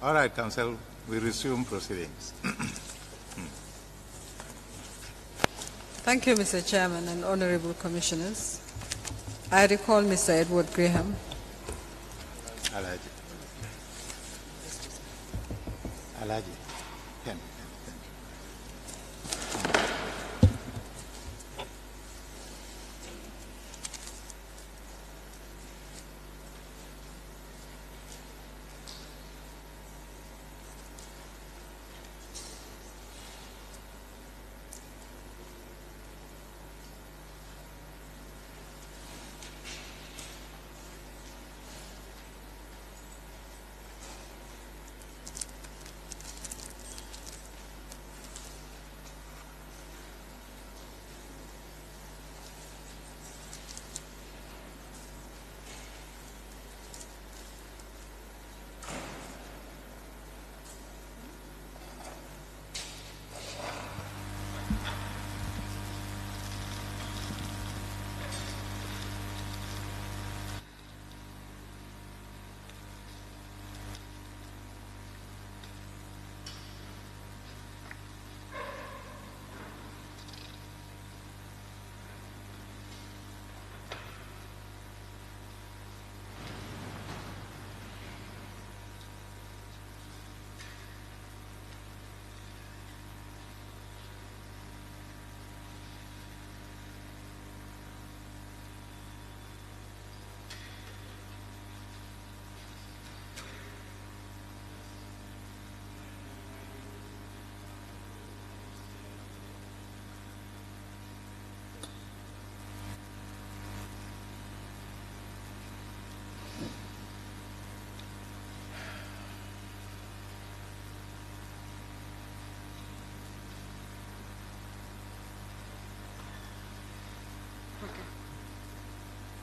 All right, Council, we resume proceedings. Thank you, Mr. Chairman and Honorable Commissioners. I recall Mr. Edward Graham. Alaji. Alaji. Pen.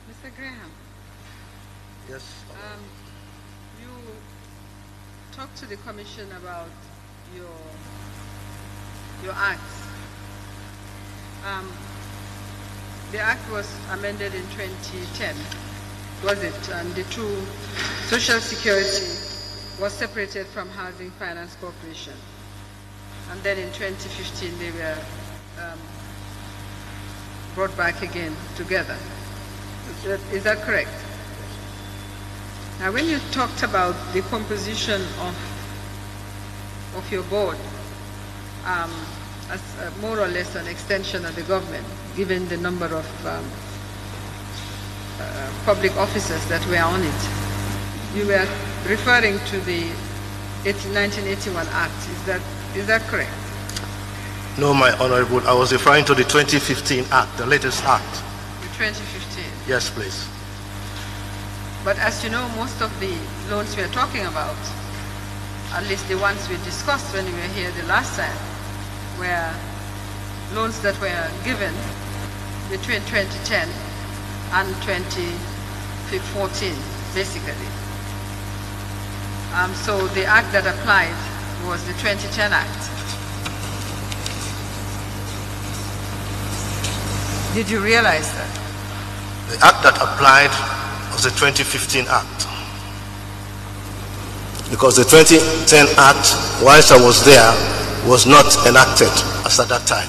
Mr. Graham. Yes. You talked to the Commission about your acts. The act was amended in 2010, was it? And the two, Social Security was separated from Housing Finance Corporation. And then in 2015, they were brought back again together. Is that correct? Now, when you talked about the composition of your board as more or less an extension of the government, given the number of public officers that were on it, you were referring to the 1981 Act. Is that correct? No, my Honorable, I was referring to the 2015 Act, the latest Act. The 2015? Yes, please. But as you know, most of the loans we are talking about, at least the ones we discussed when we were here the last time, were loans that were given between 2010 and 2014, basically. So the act that applied was the 2010 Act. Did you realize that? The act that applied was the 2015 Act. Because the 2010 Act, whilst I was there, was not enacted as at that time.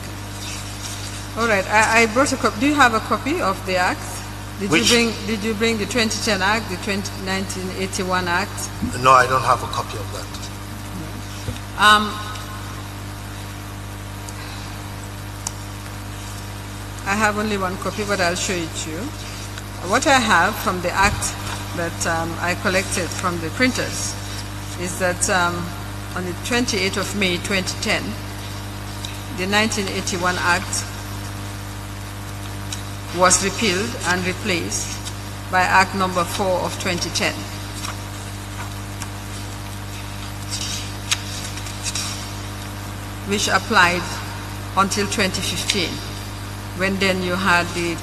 Okay. All right, I brought a copy. Do you have a copy of the Act? Which? Did you bring the 2010 Act, the 1981 Act? No, I don't have a copy of that. I have only one copy, but I'll show it to you. What I have from the Act that I collected from the printers is that on the 28th of May 2010, the 1981 Act was repealed and replaced by Act number 4 of 2010. Which applied until 2015, when then you had the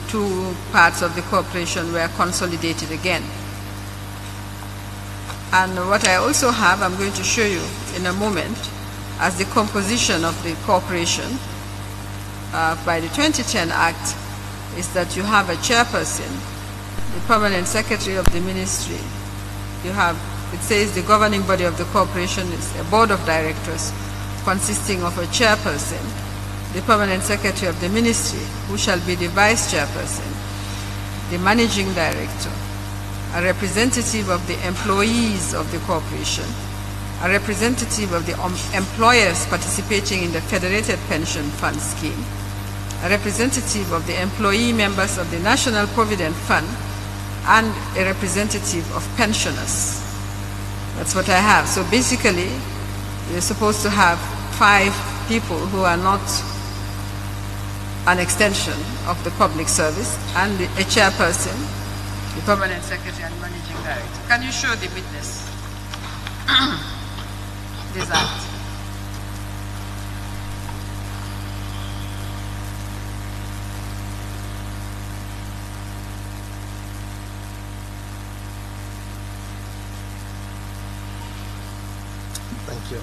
two parts of the corporation were consolidated again. And what I also have, I'm going to show you in a moment, as the composition of the corporation by the 2010 Act, is that you have a chairperson, the permanent secretary of the ministry, it says the governing body of the corporation is a board of directors consisting of a chairperson, the permanent secretary of the ministry, who shall be the vice chairperson, the managing director, a representative of the employees of the corporation, a representative of the employers participating in the Federated Pension Fund Scheme, a representative of the employee members of the National Provident Fund, and a representative of pensioners. That's what I have. So basically, you're supposed to have 5 people who are not an extension of the public service, and a chairperson, the permanent secretary and managing director. Can you show the witness this act? Thank you.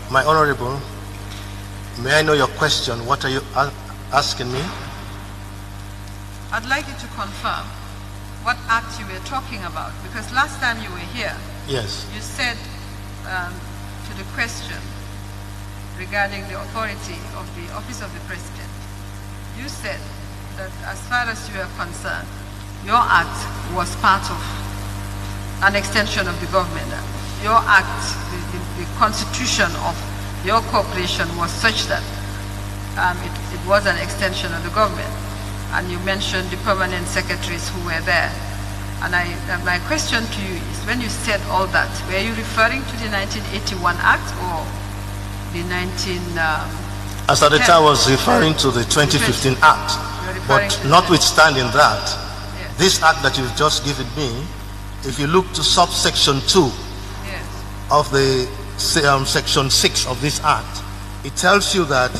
My Honorable, may I know your question? What are you asking me? I'd like you to confirm what act you were talking about, because last time you were here, Yes. you said to the question regarding the authority of the Office of the President, you said that as far as you are concerned, your act was part of an extension of the government. Your act, the constitution of your corporation was such that it was an extension of the government. And you mentioned the permanent secretaries who were there. And my question to you is, when you said all that, were you referring to the 1981 Act or the 19... As at the time, I was referring to the 2015 Act. But notwithstanding that, yes, this Act that you've just given me, if you look to subsection 2 yes, of the section 6 of this Act, it tells you that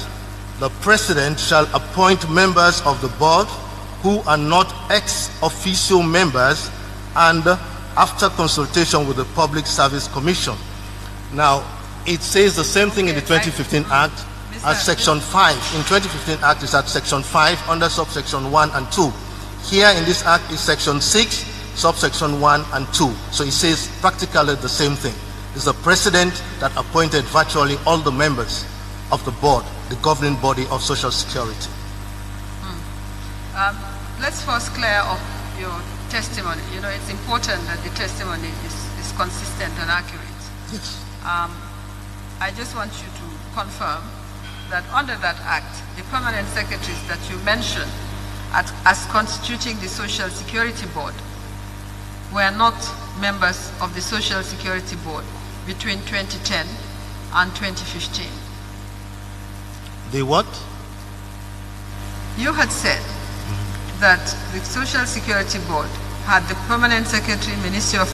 the President shall appoint members of the board who are not ex-officio members, and after consultation with the Public Service Commission. Now, it says the same thing in the 2015 Act as section 5. In 2015 Act is at section 5 under subsection 1 and 2. Here in this Act is section 6, subsection 1 and 2. So it says practically the same thing. It's the President that appointed virtually all the members of the board, the governing body of Social Security. Let's first clear up your testimony. You know, it's important that the testimony is consistent and accurate. Yes. I just want you to confirm that under that act, the permanent secretaries that you mentioned as constituting the Social Security Board were not members of the Social Security Board between 2010 and 2015. The what? You had said that the Social Security Board had the permanent secretary, Ministry of